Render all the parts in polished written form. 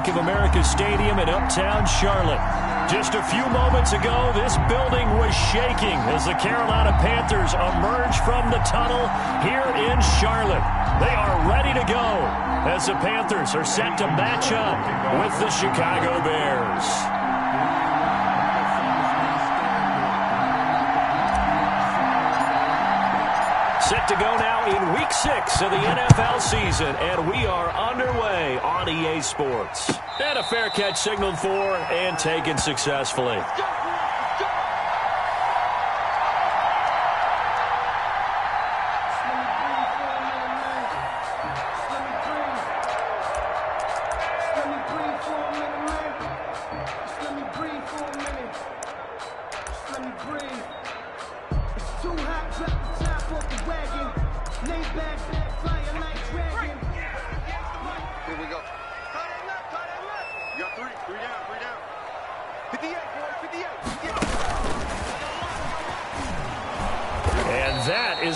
Bank of America Stadium in Uptown Charlotte. Just a few moments ago, this building was shaking as the Carolina Panthers emerge from the tunnel here in Charlotte. They are ready to go as the Panthers are set to match up with the Chicago Bears. Set to go now in Week 6 of the NFL season, and we are underway on EA Sports. And a fair catch signaled for and taken successfully.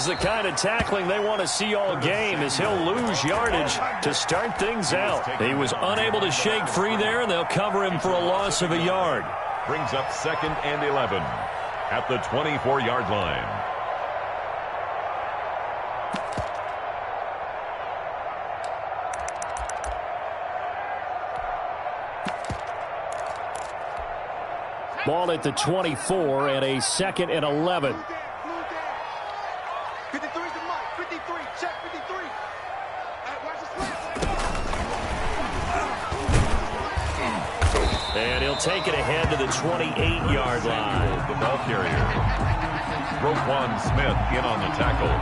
The kind of tackling they want to see all game as he'll lose yardage to start things out. He was unable to shake free there, and they'll cover him for a loss of a yard. Brings up 2nd and 11 at the 24-yard line. Ball at the 24 and a 2nd and 11. And he'll take it ahead to the 28-yard line. The ball carrier. Roquan Smith in on the tackle.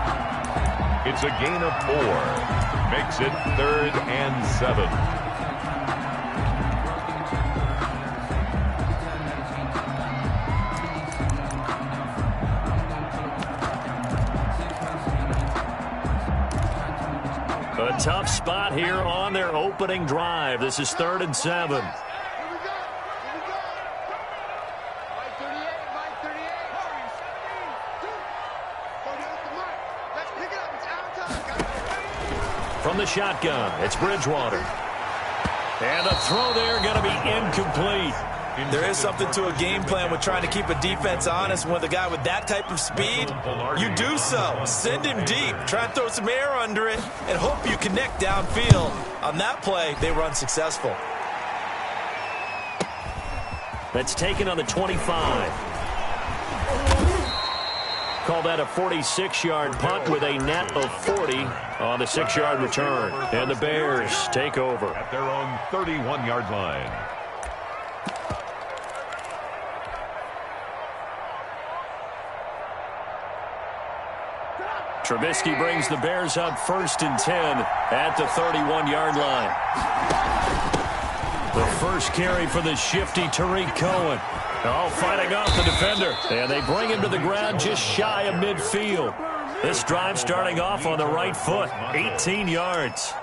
It's a gain of 4. Makes it 3rd and 7. A tough spot here on their opening drive. This is 3rd and 7. From the shotgun, it's Bridgewater. And the throw there going to be incomplete. There is something to a game plan with trying to keep a defense honest. With a guy with that type of speed, you do so. Send him deep. Try and throw some air under it and hope you connect downfield. On that play, they were unsuccessful. That's taken on the 25. Call that a 46-yard punt with a net of 40 on the 6-yard return. And the Bears take over at their own 31-yard line. Trubisky brings the Bears up 1st and 10 at the 31-yard line. The first carry for the shifty Tariq Cohen. Oh, fighting off the defender. And they bring him to the ground just shy of midfield. This drive starting off on the right foot. 18 yards.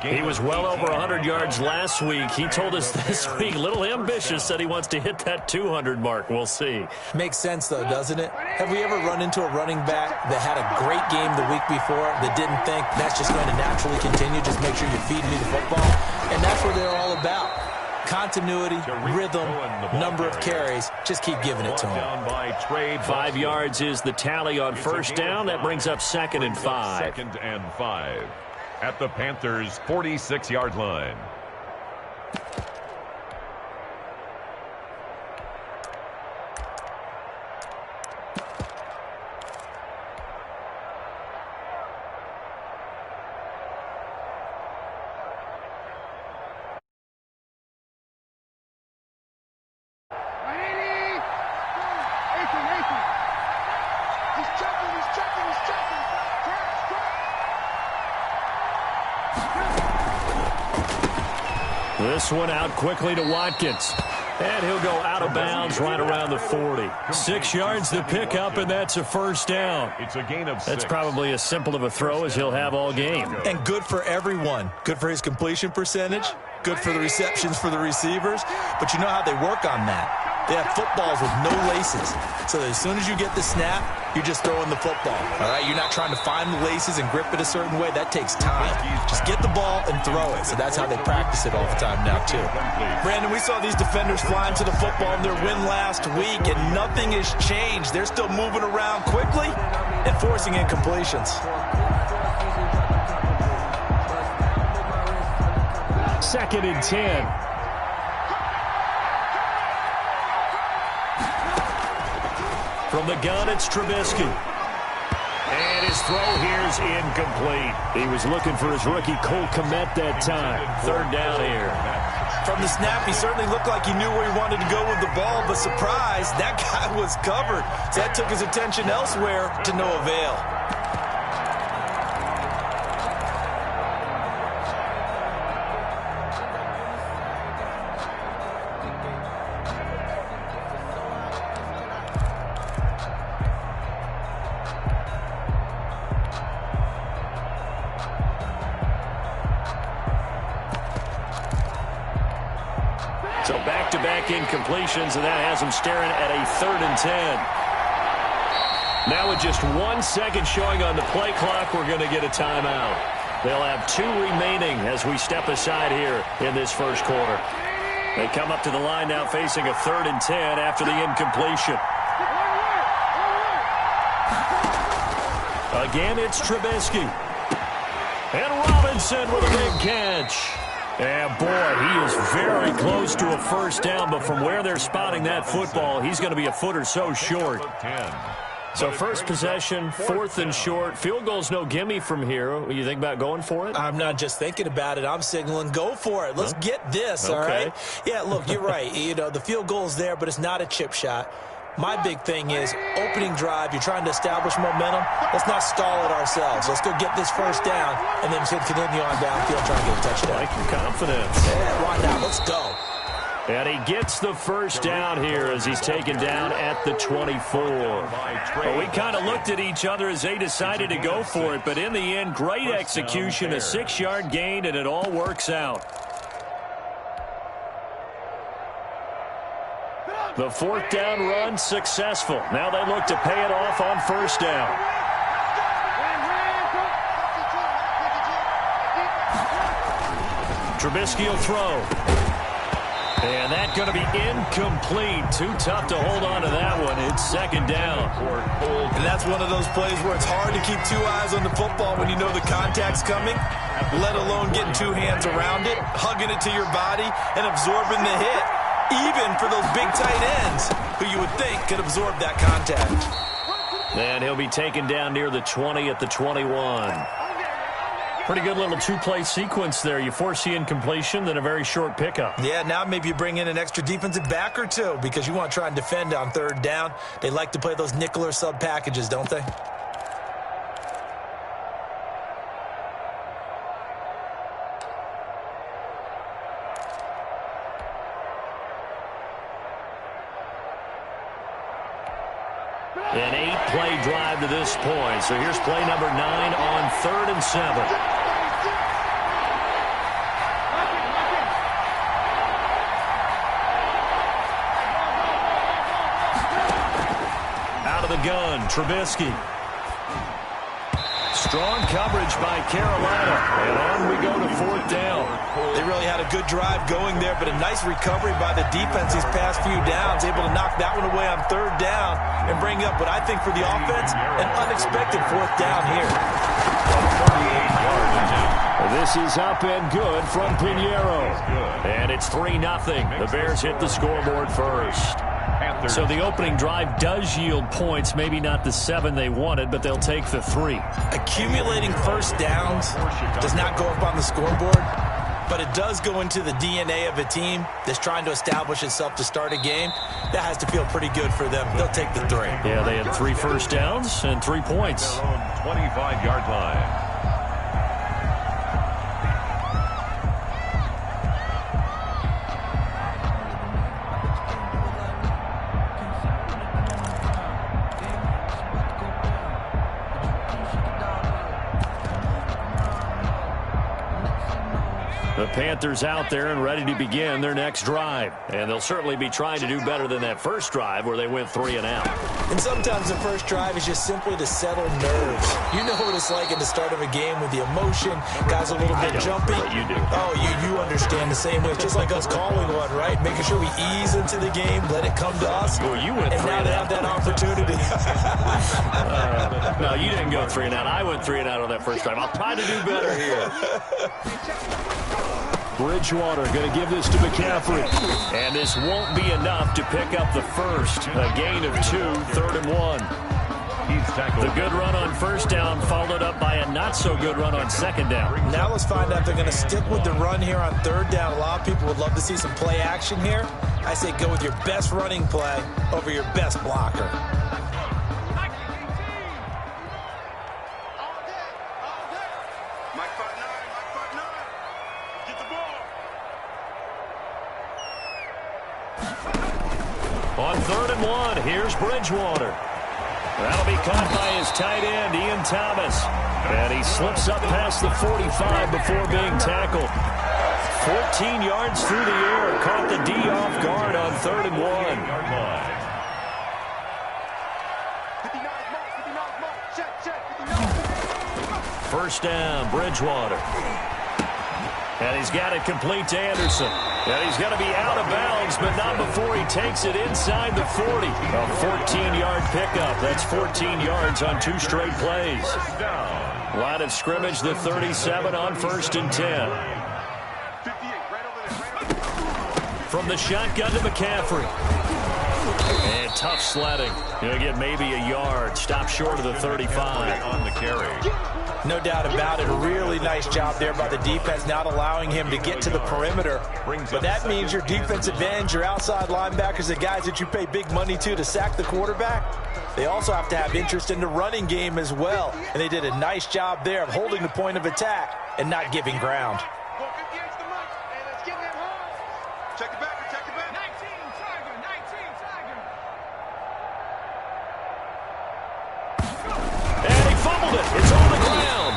He was well over 100 yards last week. He told us this week, a little ambitious, that he wants to hit that 200 mark. We'll see. Makes sense, though, doesn't it? Have we ever run into a running back that had a great game the week before that didn't think that's just going to naturally continue? Just make sure you feed me the football. And that's what they're all about. Continuity, rhythm, number of carries. Just keep giving it to him. 5 yards is the tally on first down. That brings up 2nd and 5. 2nd and 5 at the Panthers' 46-yard line. This one out quickly to Watkins. And he'll go out of bounds right around the 40. 6 yards to pick up, and that's a first down. It's a gain of 6. That's probably as simple of a throw as he'll have all game. And good for everyone. Good for his completion percentage. Good for the receptions for the receivers. But you know how they work on that. They have footballs with no laces. So as soon as you get the snap, you're just throwing the football. All right, you're not trying to find the laces and grip it a certain way. That takes time. Just get the ball and throw it. So that's how they practice it all the time now, too. Brandon, we saw these defenders flying to the football in their win last week, and nothing has changed. They're still moving around quickly and forcing incompletions. Second and 10. From the gun, it's Trubisky. And his throw here is incomplete. He was looking for his rookie Cole Kmet that time. Third down here. From the snap, he certainly looked like he knew where he wanted to go with the ball, but surprise, that guy was covered. So that took his attention elsewhere to no avail. So back-to-back incompletions, and that has him staring at a 3rd and 10. Now with just 1 second showing on the play clock, we're going to get a timeout. They'll have 2 remaining as we step aside here in this first quarter. They come up to the line now facing a 3rd and 10 after the incompletion. Again, it's Trubisky. And Robinson with a big catch. And boy, he is very close to a first down, but from where they're spotting that football, he's going to be a foot or so short. So first possession, 4th and short. Field goal's no gimme from here. What do you think about going for it? I'm not just thinking about it. I'm signaling go for it. Let's get this, all right? Yeah, look, you're right. You know, the field goal's there, but it's not a chip shot. My big thing is opening drive. You're trying to establish momentum. Let's not stall it ourselves. Let's go get this first down, and then continue on downfield trying to get a touchdown. Like your confidence. Yeah, why not? Let's go. And he gets the first down here as he's taken down at the 24. Well, we kind of looked at each other as they decided to go for it, but in the end, great execution, a 6-yard gain, and it all works out. The 4th down run successful. Now they look to pay it off on first down. Trubisky will throw. And that's going to be incomplete. Too tough to hold on to that one. It's 2nd down. And that's one of those plays where it's hard to keep 2 eyes on the football when you know the contact's coming, let alone getting 2 hands around it, hugging it to your body, and absorbing the hit. Even for those big tight ends who you would think could absorb that contact. And he'll be taken down near the 20 at the 21. Pretty good little 2-play sequence there. You force the incompletion, then a very short pickup. Yeah, now maybe you bring in an extra defensive back or 2 because you want to try and defend on 3rd down. They like to play those nickel or sub packages, don't they? An 8-play drive to this point. So here's play number 9 on 3rd and 7. Out of the gun, Trubisky. Strong coverage by Carolina. And on we go to 4th down. They really had a good drive going there, but a nice recovery by the defense these past few downs, able to knock that one away on 3rd down and bring up what I think for the offense, an unexpected 4th down here. This is up and good from Pinheiro. And it's 3-0. The Bears hit the scoreboard first. So the opening drive does yield points, maybe not the 7 they wanted, but they'll take the 3. Accumulating first downs does not go up on the scoreboard, but it does go into the DNA of a team that's trying to establish itself to start a game. That has to feel pretty good for them. They'll take the 3. Yeah, they had 3 first downs and 3 points. 25-yard line. The Panthers out there and ready to begin their next drive. And they'll certainly be trying to do better than that first drive where they went 3 and out. And sometimes the first drive is just simply to settle nerves. You know what it's like at the start of a game with the emotion. Guys a little bit jumpy. You do. Oh, you understand the same way. It's just like us calling one, right? Making sure we ease into the game, let it come to us. Well, you went and 3 now and they out. have that opportunity. No, you didn't go 3 and out. I went 3 and out on that first drive. I'll try to do better here. Bridgewater going to give this to McCaffrey. And this won't be enough to pick up the first. A gain of 2, 3rd and 1. He's tackled. The good run on first down followed up by a not-so-good run on second down. Now let's find out if they're going to stick with the run here on 3rd down. A lot of people would love to see some play action here. I say go with your best running play over your best blocker. On 3rd and 1, here's Bridgewater. That'll be caught by his tight end, Ian Thomas. And he slips up past the 45 before being tackled. 14 yards through the air. Caught the D off guard on 3rd and 1. First down, Bridgewater. And he's got it complete to Anderson. And he's going to be out of bounds, but not before he takes it inside the 40. A 14-yard pickup. That's 14 yards on 2 straight plays. Line of scrimmage, the 37 on 1st and 10. From the shotgun to McCaffrey. And tough sledding. He'll get maybe a yard. Stop short of the 35. On the carry. No doubt about it. A really nice job there by the defense, not allowing him to get to the perimeter. But that means your defensive ends, your outside linebackers, the guys that you pay big money to sack the quarterback, they also have to have interest in the running game as well. And they did a nice job there of holding the point of attack and not giving ground. Check it back. 19, Tiger. And he fumbled it. It's on the ground.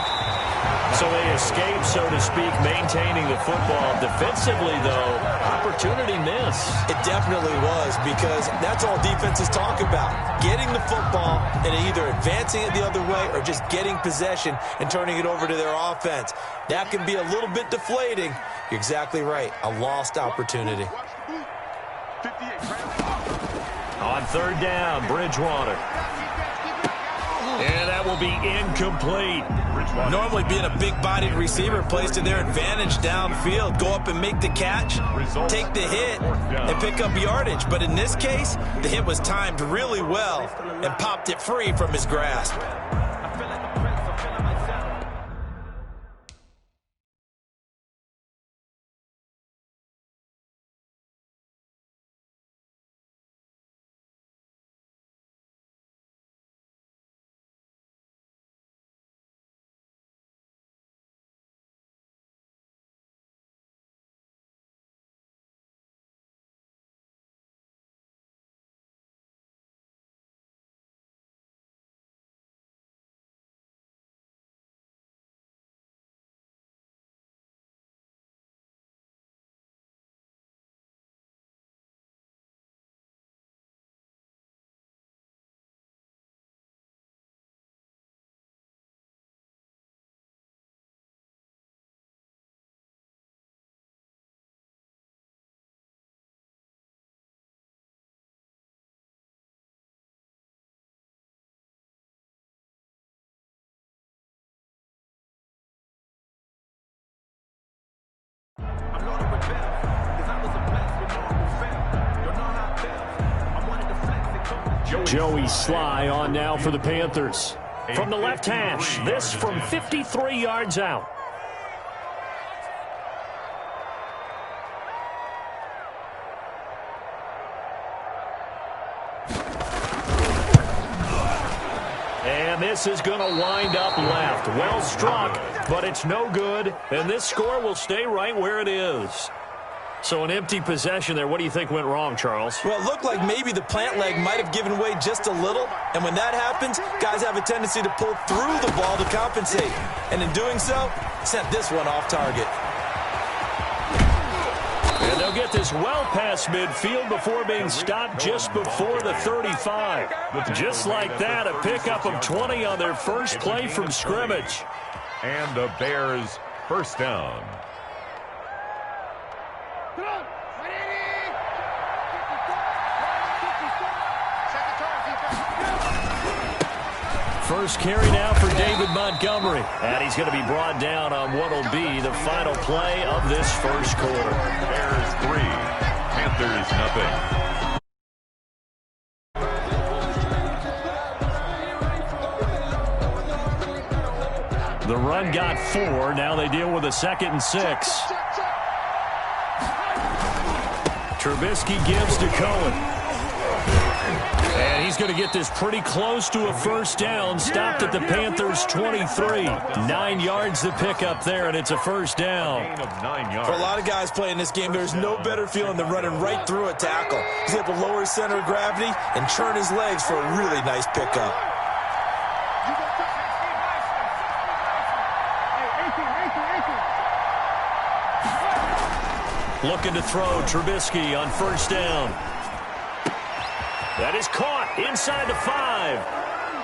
So they escape, so to speak, maintaining the football. Defensively, though, opportunity miss. It definitely was, because that's all defenses talk about. Getting the football and either advancing it the other way or just getting possession and turning it over to their offense. That can be a little bit deflating. You're exactly right. A lost opportunity. On 3rd down, Bridgewater. And that will be incomplete. Normally being a big-bodied receiver plays to their advantage downfield. Go up and make the catch, take the hit, and pick up yardage. But in this case, the hit was timed really well and popped it free from his grasp. Joey Sly on now for the Panthers. From the left hash, this from 53 yards out. And this is going to wind up left. Well struck, but it's no good. And this score will stay right where it is. So an empty possession there. What do you think went wrong, Charles? Well, it looked like maybe the plant leg might have given way just a little. And when that happens, guys have a tendency to pull through the ball to compensate. And in doing so, sent this one off target. get this well past midfield before being stopped just before the 35. Just like that, a pickup of 20 on their first play from scrimmage. And the Bears first down. First carry now for David Montgomery. And he's going to be brought down on what will be the final play of this first quarter. Bears 3, Panthers nothing. The run got 4. Now they deal with a 2nd and 6. Trubisky gives to Cohen. And he's going to get this pretty close to a first down. Stopped at the Panthers' 23. 9 yards to pick up there, and it's a first down. Gain of 9 yards. For a lot of guys playing this game, there's no better feeling than running right through a tackle. He's able to lower his center of gravity and churn his legs for a really nice pickup. Looking to throw, Trubisky on first down. That is caught inside the 5.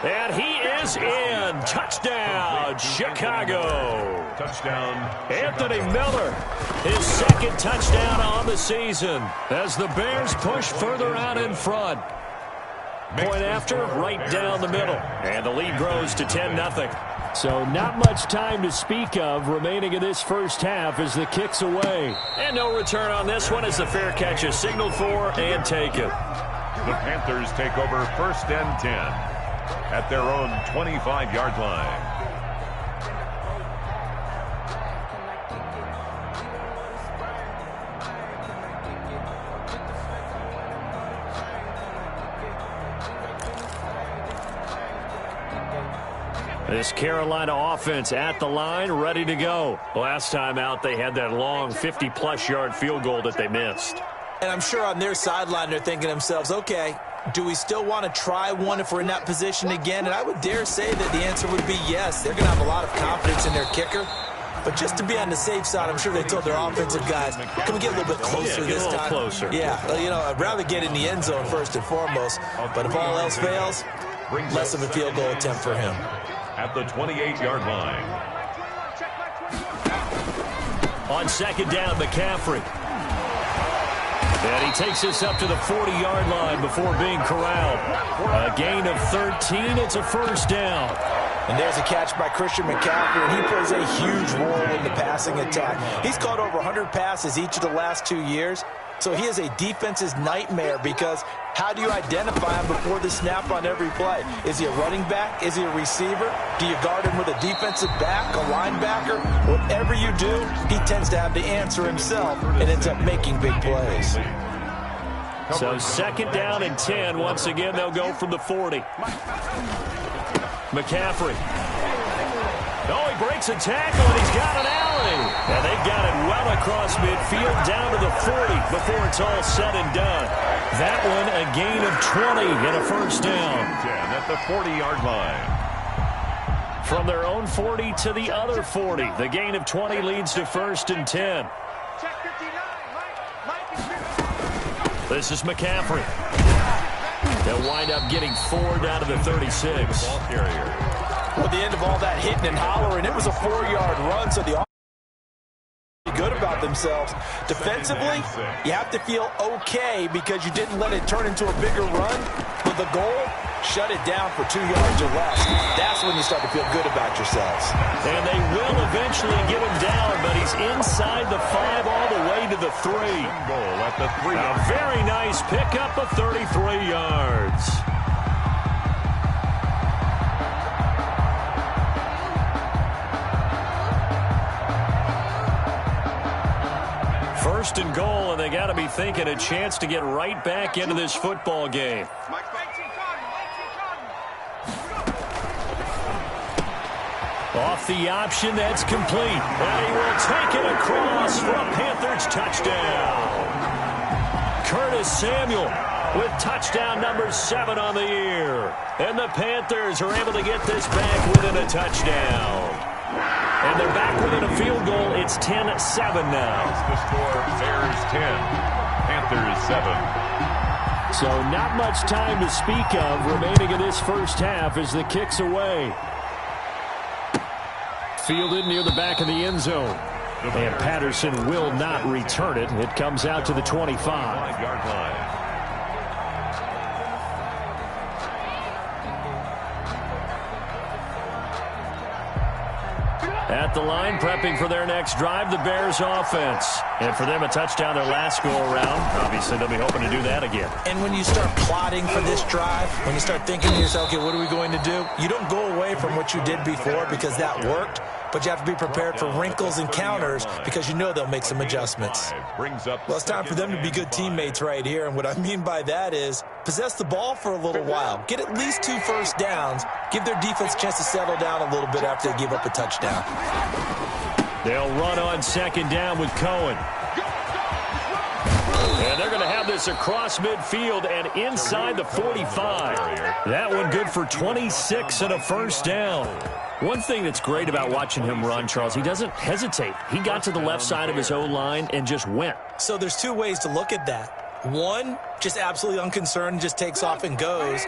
And he is in. Touchdown, Chicago. Touchdown. Anthony Miller, his 2nd touchdown on the season as the Bears push further out in front. Point after, right down the middle. And the lead grows to 10-0. So not much time to speak of remaining in this first half as the kick's away. And no return on this one as the fair catch is signaled for and taken. The Panthers take over first and 10 at their own 25-yard line. This Carolina offense at the line, ready to go. Last time out, they had that long 50-plus yard field goal that they missed. And I'm sure on their sideline they're thinking to themselves, okay, do we still want to try one if we're in that position again? And I would dare say that the answer would be yes. They're going to have a lot of confidence in their kicker. But just to be on the safe side, I'm sure they told their offensive guys, can we get a little bit closer this time? Get a little closer. Yeah, you know, I'd rather get in the end zone first and foremost. But if all else fails, less of a field goal attempt for him. At the 28-yard line. On second down, McCaffrey. And he takes this up to the 40-yard line before being corralled. A gain of 13. It's a first down. And there's a catch by Christian McCaffrey, and he plays a huge role in the passing attack. He's caught over 100 passes each of the last 2 years. So he is a defense's nightmare because how do you identify him before the snap on every play? Is he a running back? Is he a receiver? Do you guard him with a defensive back, a linebacker? Whatever you do, he tends to have the answer himself and ends up making big plays. So second down and 10. Once again, they'll go from the 40. McCaffrey. Oh, he breaks a tackle, and he's got an alley. And they've got it well across midfield down to the 40 before it's all said and done. That one a gain of 20 and a first down. 10 at the 40-yard line. From their own 40 to the other 40. The gain of 20 leads to first and 10. This is McCaffrey. They'll wind up getting 4 down to the 36. Ball carrier. At the end of all that hitting and hollering, it was a 4-yard run, so the offense good about themselves. Defensively, you have to feel okay because you didn't let it turn into a bigger run. But the goal, shut it down for 2 yards or less. That's when you start to feel good about yourselves. And they will eventually get him down, but he's inside the 5 all the way to the 3. Goal at the 3. A very nice pickup of 33 yards. First and goal, and they got to be thinking a chance to get right back into this football game. Off the option, that's complete. And he will take it across for a Panthers touchdown. Curtis Samuel with touchdown number 7 on the year. And the Panthers are able to get this back within a touchdown. And they're back within a field goal. It's 10-7 now. The score, Bears 10, Panthers 7. So not much time to speak of remaining in this first half as the kick's away. Fielded near the back of the end zone. And Patterson will not return it. It comes out to the 25-yard line. At the line, prepping for their next drive, the Bears offense. And for them, a touchdown their last go-around. Obviously, they'll be hoping to do that again. And when you start plotting for this drive, when you start thinking to yourself, okay, what are we going to do? You don't go away from what you did before because that worked. But you have to be prepared for wrinkles and counters because you know they'll make some adjustments. Well, it's time for them to be good teammates right here. And what I mean by that is possess the ball for a little while. Get at least 2 first downs. Give their defense a chance to settle down a little bit after they give up a touchdown. They'll run on second down with Cohen. And they're going to have this across midfield and inside the 45. That one good for 26 and a first down. One thing that's great about watching him run, Charles, he doesn't hesitate. He got to the left side of his O-line and just went. So there's 2 ways to look at that. One, just absolutely unconcerned, just takes off and goes.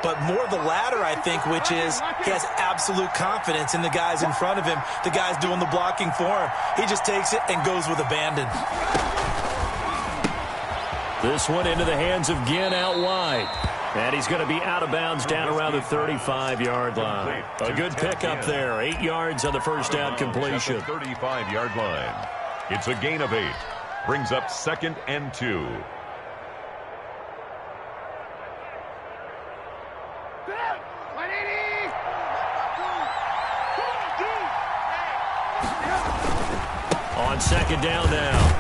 But more the latter, I think, which is he has absolute confidence in the guys in front of him, the guys doing the blocking for him. He just takes it and goes with abandon. This one into the hands of Ginn out wide. And he's going to be out of bounds down around the 35-yard line. A good pickup there. 8 yards on the first down completion. 35-yard line. It's a gain of 8. Brings up 2nd and 2. On second down now.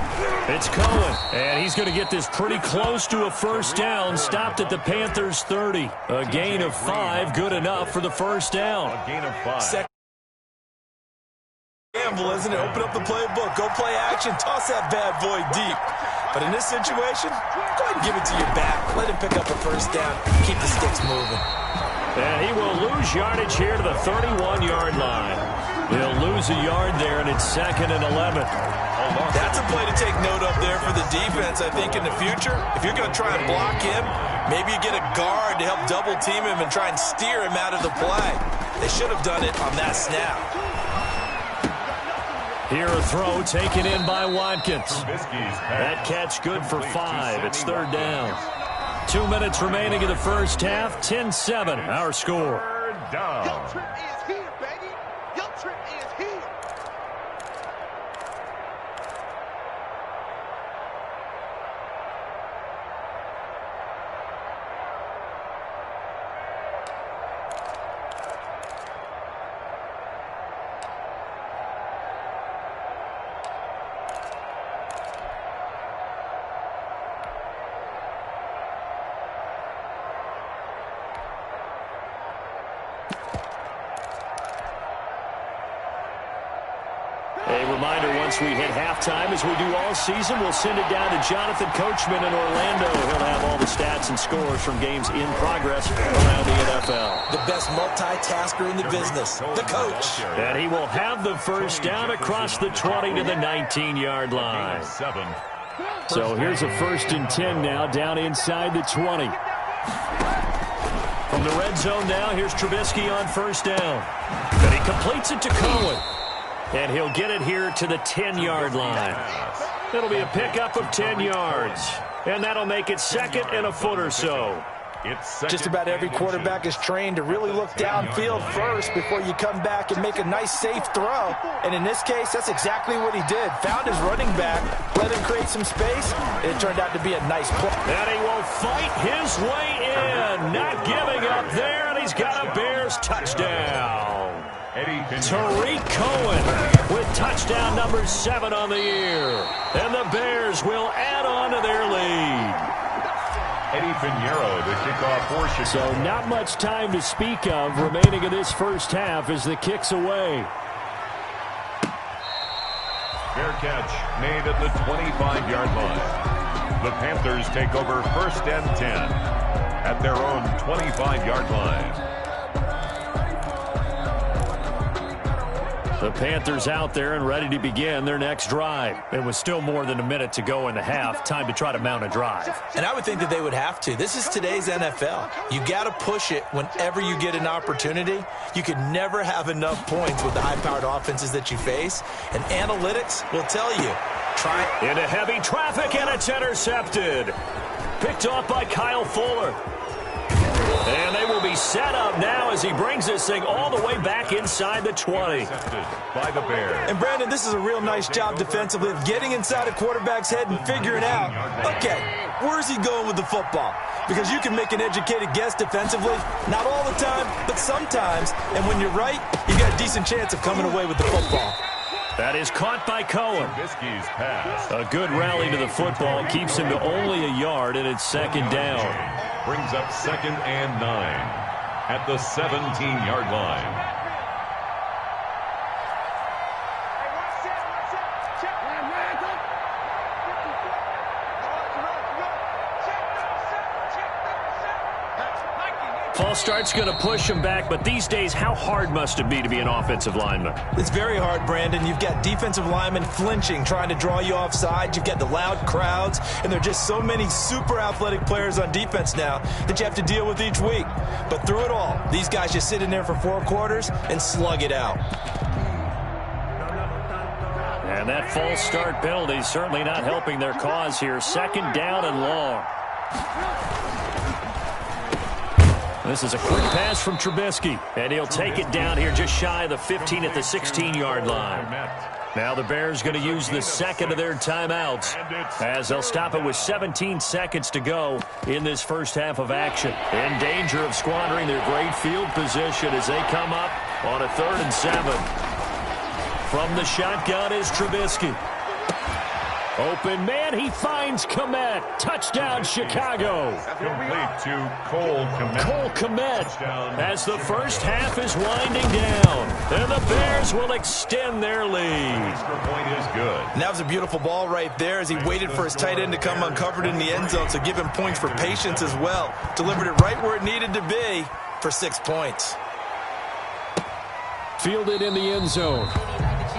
It's Cohen, and he's going to get this pretty close to a first down. Stopped at the Panthers' 30. A gain of 5, good enough for the first down. A gain of 5. Gamble, isn't it? Open up the playbook. Go play action. Toss that bad boy deep. But in this situation, go ahead and give it to your back. Let him pick up a first down. Keep the sticks moving. And he will lose yardage here to the 31-yard line. He'll lose a yard there, and it's 2nd and 11. That's a play to take note of there for the defense, I think, in the future. If you're going to try and block him, maybe you get a guard to help double team him and try and steer him out of the play. They should have done it on that snap. Here a throw taken in by Watkins. That catch good for 5. It's 3rd down. 2 minutes remaining in the first half. 10-7, our score. Your trip is here, baby. Your trip is here. A reminder, once we hit halftime, as we do all season, we'll send it down to Jonathan Coachman in Orlando. He'll have all the stats and scores from games in progress around the NFL. The best multitasker in the business, the coach. And he will have the first down across the 20 to the 19-yard line. So here's a 1st and 10 now, down inside the 20. From the red zone now, here's Trubisky on first down. And he completes it to Cohen. And he'll get it here to the 10-yard line. It'll be a pickup of 10 yards. And that'll make it 2nd and a foot or so. Just about every quarterback is trained to really look downfield first before you come back and make a nice, safe throw. And in this case, that's exactly what he did. Found his running back, let him create some space, and it turned out to be a nice play. And he will fight his way in. Not giving up there, and he's got a Bears touchdown. Tariq Cohen with touchdown number 7 on the year. And the Bears will add on to their lead. Eddie Pinheiro, the kickoff for Chicago. So not much time to speak of remaining in this first half as the kick's away. Fair catch made at the 25-yard line. The Panthers take over 1st and 10 at their own 25-yard line. The Panthers out there and ready to begin their next drive. It was still more than a minute to go in the half. Time to try to mount a drive. And I would think that they would have to. This is today's NFL. You got to push it whenever you get an opportunity. You can never have enough points with the high-powered offenses that you face. And analytics will tell you. Try it. Into heavy traffic, and it's intercepted. Picked off by Kyle Fuller. And they will be set up now as he brings this thing all the way back inside the 20. By the Bears. And, Brandon, this is a real nice job defensively of getting inside a quarterback's head and figuring out, okay, where's he going with the football? Because you can make an educated guess defensively, not all the time, but sometimes. And when you're right, you got a decent chance of coming away with the football. That is caught by Cohen. Trubisky's pass. A good rally to the football keeps him to only a yard, and it's second down. Brings up 2nd and 9 at the 17-yard line. False start's going to push him back, but these days, how hard must it be to be an offensive lineman? It's very hard, Brandon. You've got defensive linemen flinching, trying to draw you offside. You've got the loud crowds, and there are just so many super athletic players on defense now that you have to deal with each week. But through it all, these guys just sit in there for 4 quarters and slug it out. And that false start penalty certainly not helping their cause here. Second down and long. This is a quick pass from Trubisky, and he'll take it down here just shy of the 15 at the 16-yard line. Now the Bears going to use the second of their timeouts as they'll stop it with 17 seconds to go in this first half of action. In danger of squandering their great field position as they come up on a 3rd and 7. From the shotgun is Trubisky. Open man, he finds Kmet. Touchdown, Chicago. Complete to Cole Kmet. Cole Kmet as the first half is winding down. And the Bears will extend their lead. Extra point is good. And that was a beautiful ball right there as he waited for his tight end to come uncovered in the end zone, so give him points for patience as well. Delivered it right where it needed to be for 6 points. Fielded in the end zone.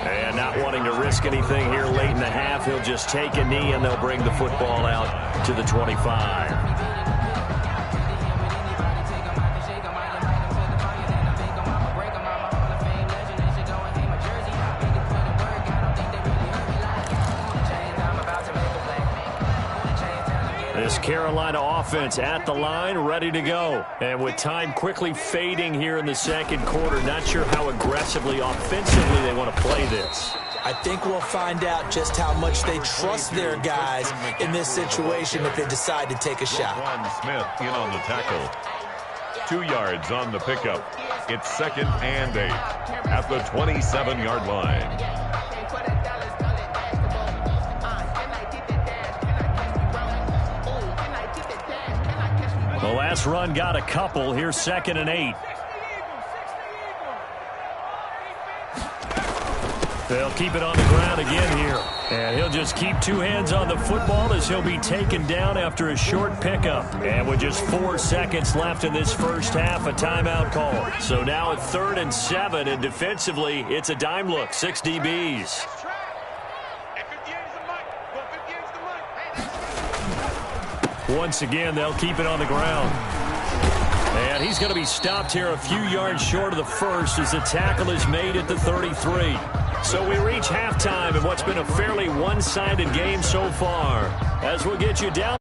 And not wanting to risk anything here late in the half, he'll just take a knee and they'll bring the football out to the 25. This Carolina offense at the line, ready to go. And with time quickly fading here in the second quarter, not sure how aggressively, offensively they want to play this. I think we'll find out just how much they trust their guys in this situation if they decide to take a shot. Roquan Smith in on the tackle. 2 yards on the pickup. It's 2nd and 8 at the 27-yard line. The last run got a couple. Here's 2nd and 8. They'll keep it on the ground again here. And he'll just keep 2 hands on the football as he'll be taken down after a short pickup. And with just 4 seconds left in this first half, a timeout call. So now at 3rd and 7, and defensively, it's a dime look. 6 DBs. Once again, they'll keep it on the ground. And he's going to be stopped here a few yards short of the first as the tackle is made at the 33. So we reach halftime in what's been a fairly one-sided game so far. As we'll get you down.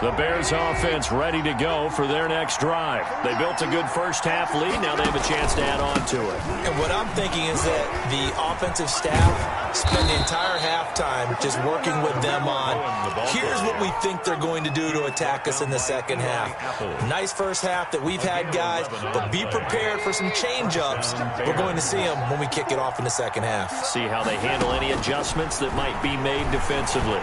The Bears offense ready to go for their next drive. They built a good first half lead. Now they have a chance to add on to it. And what I'm thinking is that the offensive staff spend the entire halftime just working with them on, here's what we think they're going to do to attack us in the second half. Nice first half that we've had, guys, but be prepared for some change-ups. We're going to see them when we kick it off in the second half. See how they handle any adjustments that might be made defensively.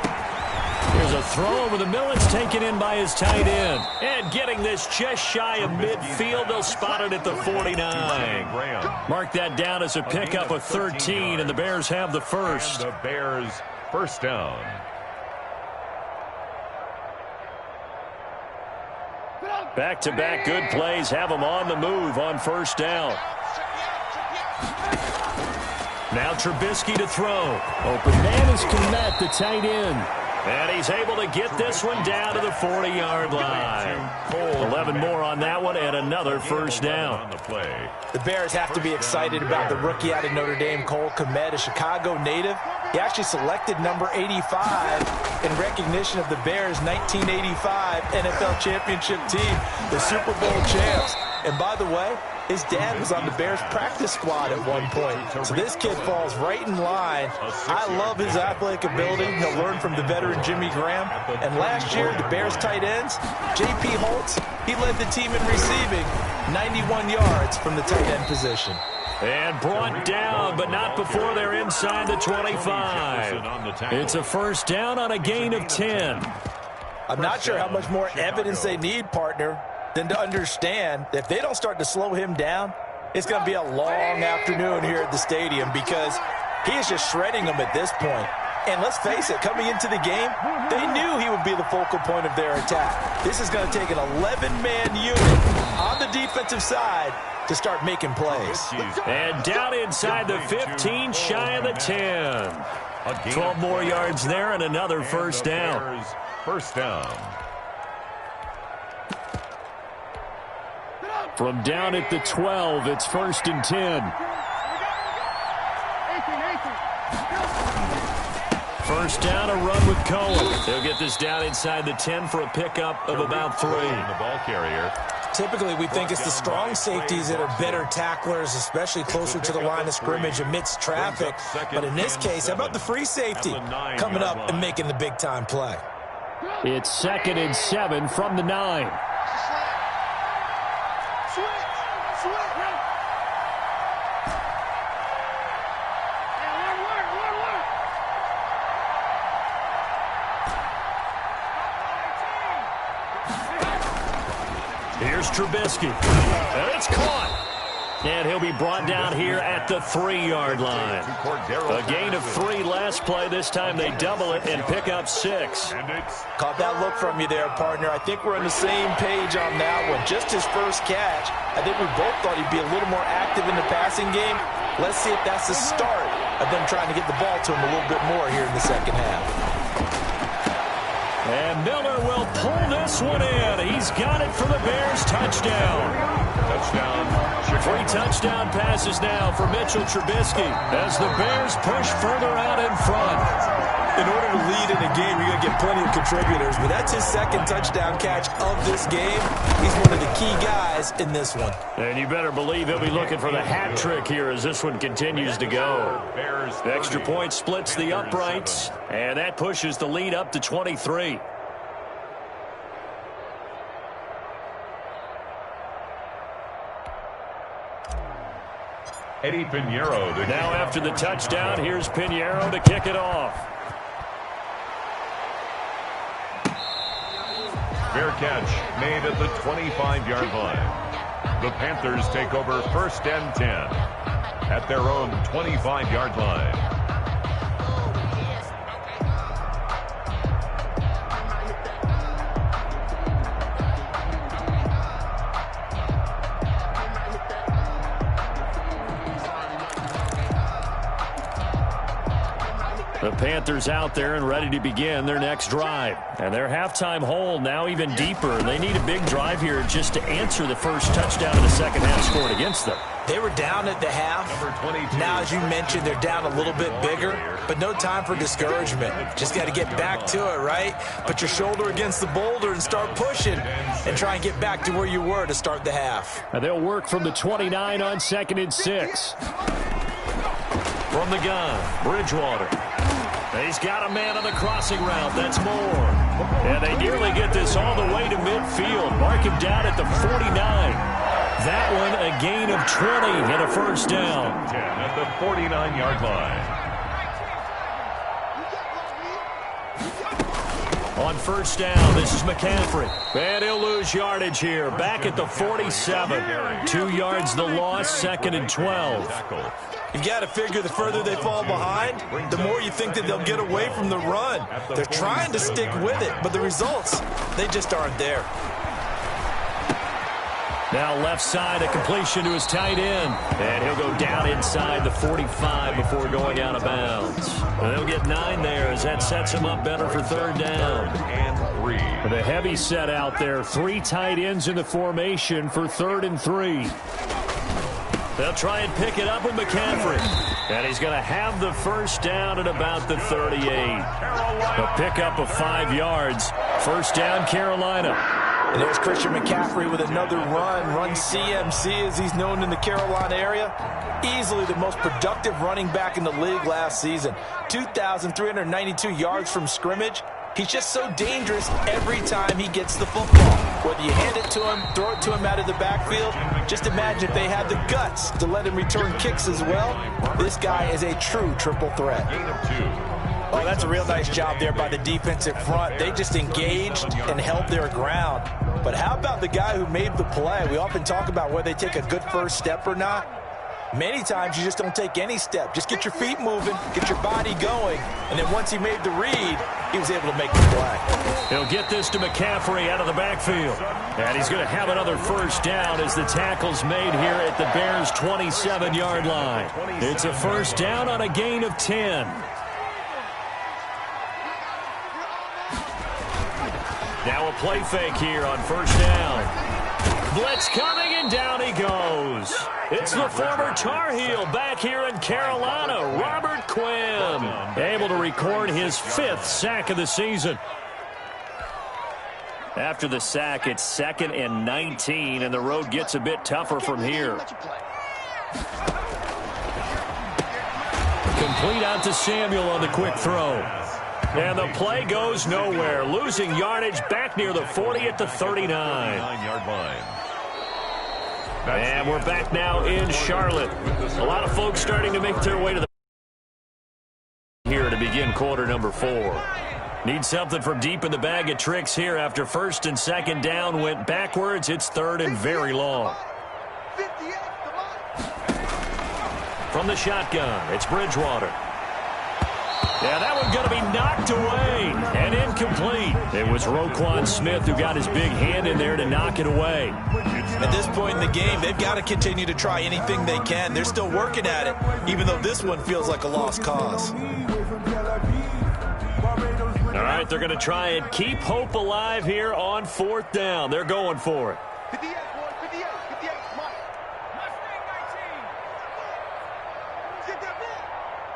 Here's a throw over the middle. It's taken in by his tight end. And getting this just shy of midfield. They'll spot it at the 49. Mark that down as a pickup of 13, and the Bears have the first. And the Bears first down. Back-to-back good plays have them on the move on first down. Now Trubisky to throw. Open man is Kmet, the tight end. And he's able to get this one down to the 40-yard line. 11 more on that one and another first down. The Bears have to be excited about the rookie out of Notre Dame, Cole Kmet, a Chicago native. He actually selected number 85 in recognition of the Bears' 1985 NFL championship team, the Super Bowl champs. And by the way, his dad was on the Bears practice squad at one point. So this kid falls right in line. I love his athletic ability. He'll learn from the veteran Jimmy Graham. And last year, the Bears tight ends, J.P. Holtz, he led the team in receiving 91 yards from the tight end position. And brought down, but not before they're inside the 25. It's a first down on a gain of 10. I'm not sure how much more evidence they need, partner, than to understand that if they don't start to slow him down, it's going to be a long afternoon here at the stadium because he is just shredding them at this point. And let's face it, coming into the game, they knew he would be the focal point of their attack. This is going to take an 11-man unit on the defensive side to start making plays. And down inside the 15, shy of the 10. 12 more yards there and another first down. First down. From down at the 12, it's first and 10. First down, a run with Cohen. They'll get this down inside the 10 for a pickup of about 3. The ball carrier. Typically, we think it's the strong safeties that are better tacklers, especially closer to the line of scrimmage amidst traffic. But in this case, how about the free safety coming up and making the big-time play? It's second and 7 from the 9. Here's Trubisky. And it's caught. And he'll be brought down here at the 3-yard line. A gain of 3 last play. This time they double it and pick up 6. Caught that look from you there, partner. I think we're on the same page on that one. Just his first catch. I think we both thought he'd be a little more active in the passing game. Let's see if that's the start of them trying to get the ball to him a little bit more here in the second half. And Miller will pull this one in. He's got it for the Bears. Touchdown. Touchdown. 3 touchdown passes now for Mitchell Trubisky as the Bears push further out in front. In order to lead in a game, you're going to get plenty of contributors, but that's his second touchdown catch of this game. He's one of the key guys in this one. And you better believe he'll be looking for the hat trick here as this one continues to go. The extra point splits the uprights, and that pushes the lead up to 23. Eddie Pinheiro. Now after the touchdown, here's Pinheiro to kick it off. Fair catch made at the 25-yard line. The Panthers take over first and 10 at their own 25-yard line. The Panthers out there and ready to begin their next drive. And their halftime hole now even deeper. They need a big drive here just to answer the first touchdown in the second half scored against them. They were down at the half. Now, as you mentioned, they're down a little bit bigger, but no time for discouragement. Just got to get back to it, right? Put your shoulder against the boulder and start pushing and try and get back to where you were to start the half. And they'll work from the 29 on second and 6. From the gun, Bridgewater. He's got a man on the crossing route. That's more. And they nearly get this all the way to midfield. Mark him down at the 49. That one a gain of 20 and a first down. 10 at the 49-yard line. On first down, this is McCaffrey. And he'll lose yardage here. Back at the 47. 2 yards the loss, 2nd and 12. You've got to figure the further they fall behind, the more you think that they'll get away from the run. They're trying to stick with it, but the results, they just aren't there. Now left side, a completion to his tight end. And he'll go down inside the 45 before going out of bounds. And they'll get 9 there as that sets him up better for 3rd down. And 3. With a heavy set out there, 3 tight ends in the formation for 3rd and 3. They'll try and pick it up with McCaffrey. And he's going to have the first down at about the 38. A pickup of 5 yards. First down, Carolina. And there's Christian McCaffrey with another run CMC as he's known in the Carolina area. Easily the most productive running back in the league last season. 2,392 yards from scrimmage. He's just so dangerous every time he gets the football. Whether you hand it to him, throw it to him out of the backfield, just imagine if they had the guts to let him return kicks as well. This guy is a true triple threat. Gain of 2. Oh, that's a real nice job there by the defensive front. They just engaged and held their ground. But how about the guy who made the play? We often talk about whether they take a good first step or not. Many times you just don't take any step. Just get your feet moving, get your body going, and then once he made the read, he was able to make the play. He'll get this to McCaffrey out of the backfield. And he's going to have another first down as the tackle's made here at the Bears' 27-yard line. It's a first down on a gain of 10. Now a play fake here on first down. Blitz coming, and down he goes. It's the former Tar Heel back here in Carolina, Robert Quinn, able to record his 5th sack of the season. After the sack, it's 2nd and 19, and the road gets a bit tougher from here. Complete out to Samuel on the quick throw. And the play goes nowhere, losing yardage back near the 40 at the 39. 9-yard line. And we're back now in Charlotte. A lot of folks starting to make their way to the here to begin quarter number 4. Need something from deep in the bag of tricks here after 1st and 2nd down went backwards. It's 3rd and very long. From the shotgun, it's Bridgewater. Yeah, that one's going to be knocked away and incomplete. It was Roquan Smith who got his big hand in there to knock it away. At this point in the game, they've got to continue to try anything they can. They're still working at it, even though this one feels like a lost cause. All right, they're going to try and keep hope alive here on 4th down. They're going for it. 58, boy, 58, 58, Mike. Mustang 19. Get that ball.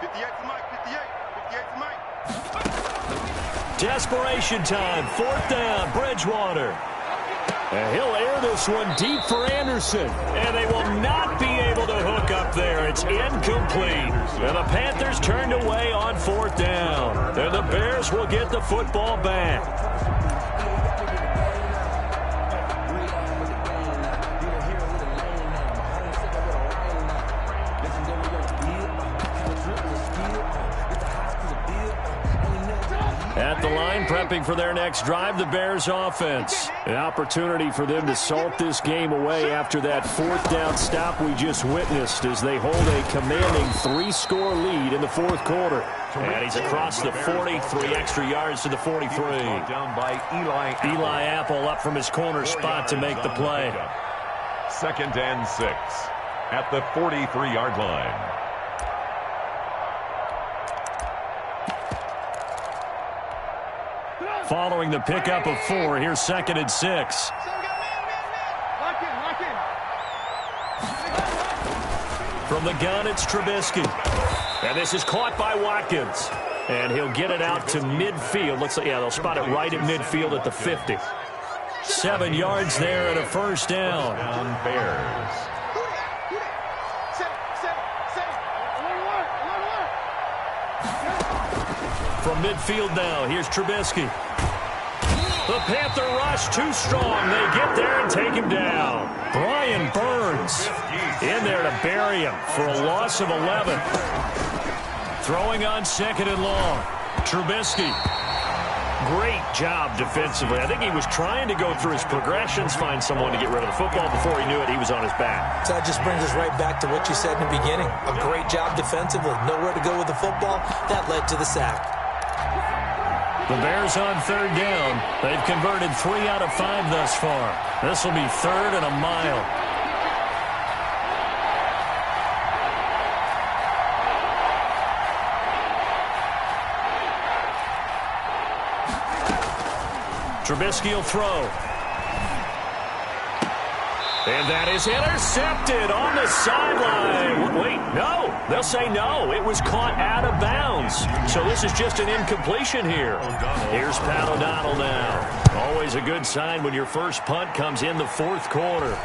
58 to Mike, 58, 58 to Mike. Desperation time, 4th down, Bridgewater. And he'll air this one deep for Anderson. And they will not be able to hook up there. It's incomplete. And the Panthers turned away on 4th down. And the Bears will get the football back. At the line, prepping for their next drive, the Bears offense. An opportunity for them to salt this game away after that 4th down stop we just witnessed as they hold a commanding 3-score lead in the 4th quarter. And he's across the 40, 3 extra yards to the 43. Down by Eli Apple up from his corner spot to make the play. 2nd and 6 at the 43-yard line. Following the pickup of 4, here's 2nd and 6. Lock in, lock in. From the gun, it's Trubisky. And this is caught by Watkins. And he'll get it out to midfield. Looks like, yeah, they'll spot it right at midfield at the 50. 7 yards there and a first down. Bears. From midfield now, here's Trubisky. The Panther rush too strong. They get there and take him down. Brian Burns in there to bury him for a loss of 11. Throwing on 2nd and long. Trubisky Great job defensively. I think he was trying to go through his progressions, find someone to get rid of the football. Before he knew it, he was on his back. So that just brings us right back to what you said in the beginning. A great job defensively. Nowhere to go with the football. That led to the sack. The Bears on third down. They've converted 3 out of 5 thus far. This will be 3rd and a mile. Trubisky will throw. And that is intercepted on the sideline. Wait, no. They'll say no. It was caught out of bounds. So this is just an incompletion here. Here's Pat O'Donnell now. Always a good sign when your first punt comes in the 4th quarter.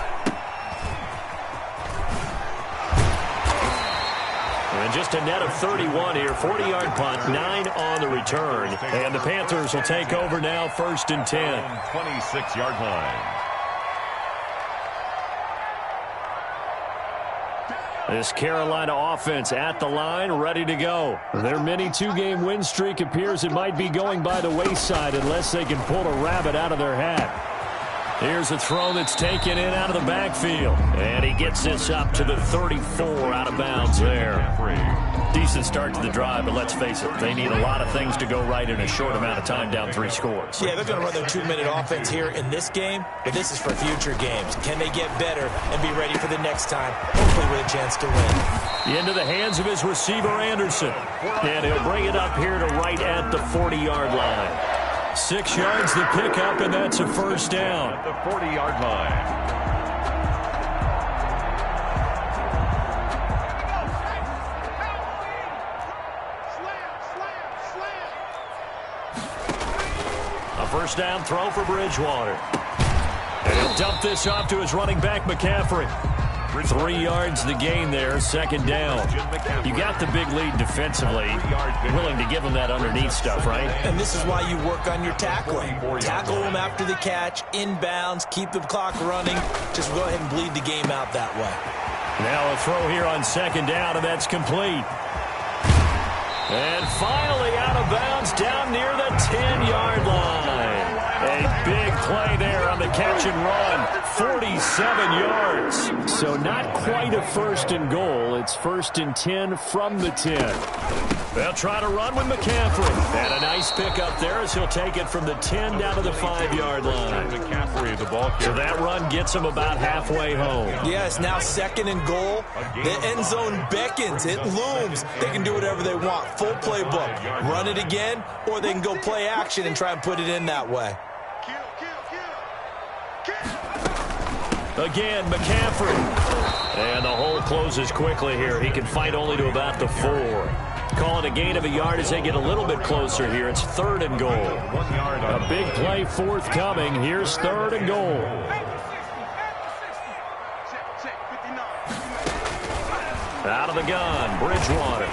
And just a net of 31 here. 40-yard punt, 9 on the return. And the Panthers will take over now, 1st and 10. 26-yard line. This Carolina offense at the line, ready to go. Their mini 2-game win streak appears it might be going by the wayside unless they can pull a rabbit out of their hat. Here's a throw that's taken in out of the backfield. And he gets this up to the 34 out of bounds there. Decent start to the drive, but let's face it, they need a lot of things to go right in a short amount of time down 3 scores. Yeah, they're going to run their 2-minute offense here in this game, but this is for future games. Can they get better and be ready for the next time, hopefully with a chance to win? Into the hands of his receiver, Anderson. And he'll bring it up here to right at the 40-yard line. 6 yards the pickup, and that's a first down. At the 40-yard line. A first down throw for Bridgewater. And he'll dump this off to his running back, McCaffrey. 3 yards the gain there, 2nd down. You got the big lead defensively. Willing to give them that underneath stuff, right? And this is why you work on your tackling. Tackle them after the catch, inbounds, keep the clock running. Just go ahead and bleed the game out that way. Now a throw here on 2nd down, and that's complete. And finally out of bounds down near the 10-yard line. A big play there on the catch and run. 47 yards. So not quite a 1st and goal. It's 1st and 10 from the 10. They'll try to run with McCaffrey. And a nice pickup there as he'll take it from the 10 down to the 5-yard line. McCaffrey, the ball carrier. So that run gets him about halfway home. Yeah, it's now 2nd and goal. The end zone beckons. It looms. They can do whatever they want. Full playbook. Run it again, or they can go play action and try and put it in that way. Again, McCaffrey. And the hole closes quickly here. He can fight only to about the 4. Call it a gain of a yard as they get a little bit closer here. It's 3rd and goal. A big play forthcoming. Here's 3rd and goal. Out of the gun, Bridgewater.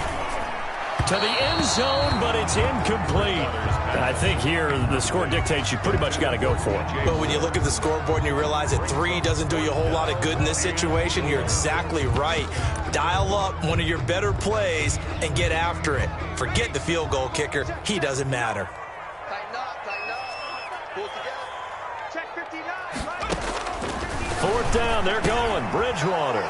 To the end zone, but it's incomplete. And I think here the score dictates you pretty much got to go for it. But when you look at the scoreboard and you realize that 3 doesn't do you a whole lot of good in this situation, you're exactly right. Dial up one of your better plays and get after it. Forget the field goal kicker. He doesn't matter. Tighten up. Pull together. Check 59. 4th down, they're going. Bridgewater.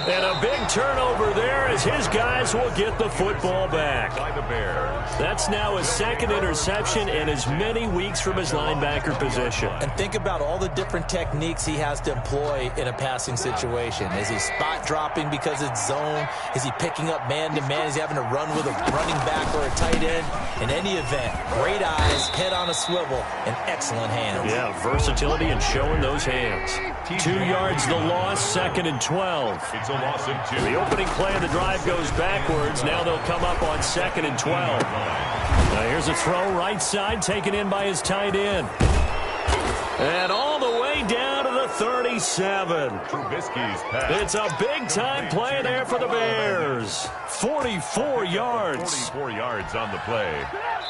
And a big turnover there as his guys will get the football back. By the Bears. That's now his 2nd interception and as many weeks from his linebacker position. And think about all the different techniques he has to employ in a passing situation. Is he spot dropping because it's zone? Is he picking up man-to-man? Is he having to run with a running back or a tight end? In any event, great eyes, head on a swivel, and excellent hands. Yeah, versatility and showing those hands. 2 yards the loss, 2nd and 12. It's a loss of 2. The opening play of the drive goes backwards. Now they'll come up on 2nd and 12. Now here's a throw right side taken in by his tight end. And all the way down to the 37. Trubisky's pass. It's a big-time play there for the Bears. 44 yards. 44 yards on the play.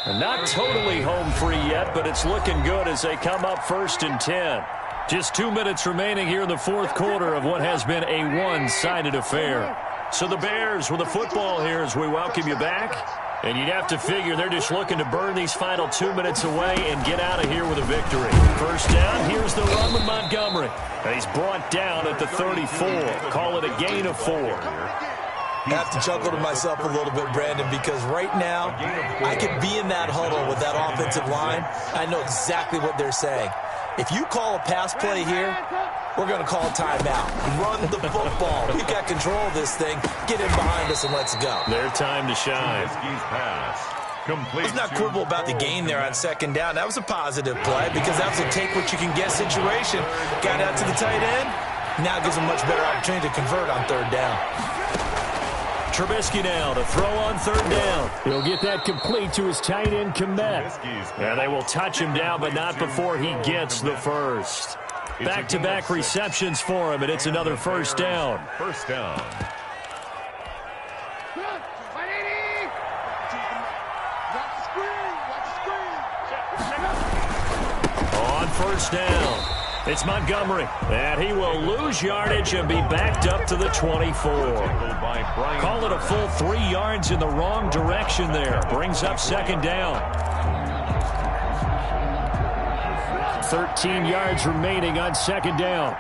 And not totally home free yet, but it's looking good as they come up 1st and 10. Just 2 minutes remaining here in the 4th quarter of what has been a one-sided affair. So the Bears with the football here as we welcome you back. And you'd have to figure they're just looking to burn these final 2 minutes away and get out of here with a victory. First down, here's the run with Montgomery. And he's brought down at the 34. Call it a gain of 4. I have to chuckle to myself a little bit, Brandon, because right now I could be in that huddle with that offensive line. I know exactly what they're saying. If you call a pass play here, we're going to call a timeout. Run the football. We've got control of this thing. Get in behind us and let's go. Their time to shine. Let's not quibble about the gain there on second down. That was a positive play because that was a take-what-you-can-get situation. Got out to the tight end. Now it gives them a much better opportunity to convert on third down. Trubisky now to throw on third down. He'll get that complete to his tight end, Kmet. And they will touch him down, but not before he gets the first. Back-to-back receptions for him, and it's another first down. First down. On first down, it's Montgomery, and he will lose yardage and be backed up to the 24. Call it a full 3 yards in the wrong direction there. Brings up second down. 13 yards remaining on second down.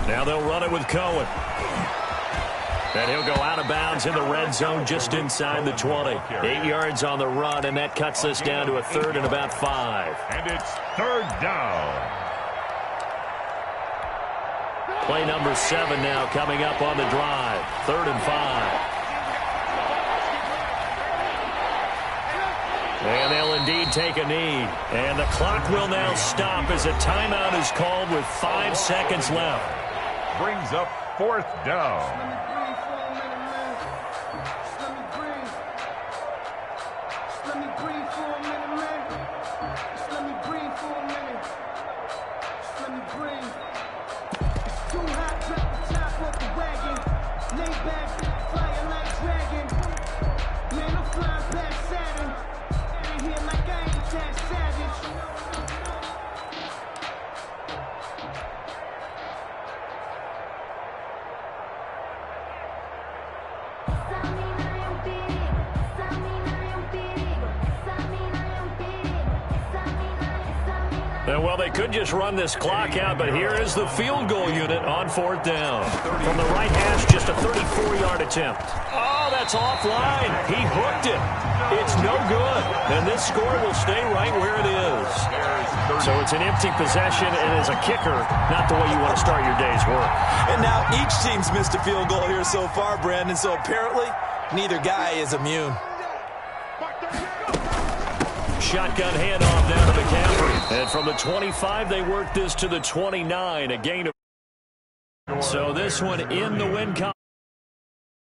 Now they'll run it with Cohen. And he'll go out of bounds in the red zone just inside the 20. 8 yards on the run, and that cuts us down to a third and about 5. And it's third down. Play number 7 now coming up on the drive. 3rd and 5. And they'll indeed take a knee. And the clock will now stop as a timeout is called with 5 seconds left. Brings up fourth down. Well, they could just run this clock out, but here is the field goal unit on fourth down. From the right hash, just a 34-yard attempt. Oh, that's offline. He hooked it. It's no good. And this score will stay right where it is. So it's an empty possession, and as a kicker, not the way you want to start your day's work. And now each team's missed a field goal here so far, Brandon, so apparently neither guy is immune. Shotgun handoff down to McCaffrey. And from the 25, they work this to the 29. A gain of... So this one in the win column.